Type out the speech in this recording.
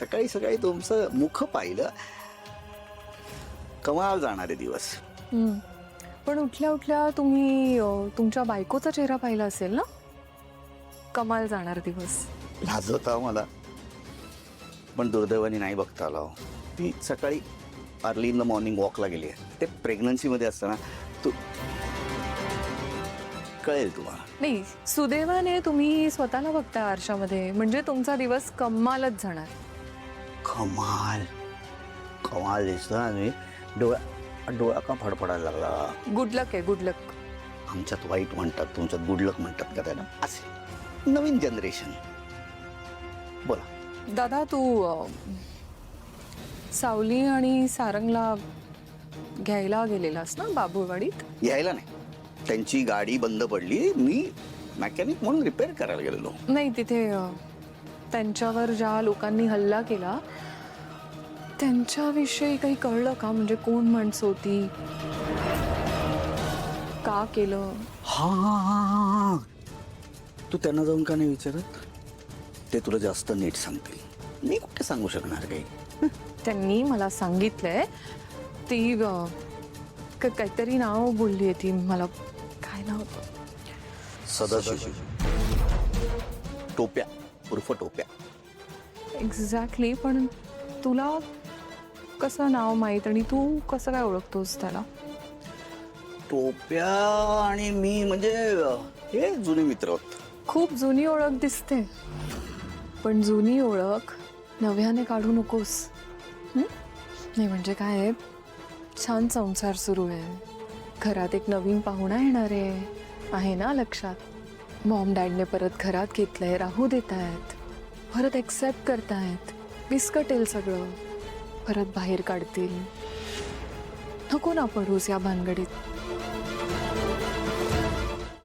सकाळी सकाळी तुमचं मुख पाहिलं, कमाल जाणारे दिवस. पण उठल्या उठल्या तुम्ही तुमच्या बायकोचा चेहरा पाहिला असेल ना? कमाल जाणार दिवस. लाजवता मला, पण दुर्दैवाने नाही बघता आला. ती सकाळी अर्ली इन द मॉर्निंग वॉकला गेली आहे. ते प्रेग्नन्सीमध्ये असताना तू कळेल तुम्हाला. नाही, सुदैवाने तुम्ही स्वतःला बघता आरशामध्ये, म्हणजे तुमचा दिवस कमालच जाणार. कमाल कमाल दिसतो ना मी. डोळा का फडफडायला लागला. गुड लक आहे, गुड लक. आमच्यात वाईट म्हणतात, तुमच्यात गुडलक म्हणतात का त्याला? असे नवीन जनरेशन. बोला दादा, तू सावली आणि सारंगला घ्यायला गेलेलास ना बाबुळवाडीत? यायला नाही, त्यांची गाडी बंद पडली. मी मॅकॅनिक म्हणून रिपेअर करायला गेलेलो. नाही, तिथे त्यांच्यावर ज्या लोकांनी हल्ला केला त्यांच्याविषयी काही कळलं का? म्हणजे कोण माणसं होती, का केलं? हा, तू त्यांना जाऊन का नाही विचारत? ते तुला जास्त नीट सांगतील. मी कुठे सांगू शकणार काही. त्यांनी मला सांगितलंय, ती काहीतरी नाव बोलली आहे ती मला. काय नाव होतं? सदाशिव टोप्या उर्फ टोप्या. एक्झॅक्टली. पण तुला कसं नाव माहीत आणि तू कसं काय ओळखतोस त्याला? टोप्या आणि मी म्हणजे हे जुने मित्र आहोत. खूप जुनी ओळख दिसते, पण जुनी ओळख नव्याने काढू नकोस. नाही म्हणजे काय आहे, छान संसार सुरू आहे, घरात एक नवीन पाहुणा येणार आहे ना लक्षात. मॉम डॅडने परत घरात घेतलंय, राहू देत आहेत, परत एक्सेप्ट करतायत. विस्कटेल सगळं, परत बाहेर काढतील. नको ना पडूस या भानगडीत.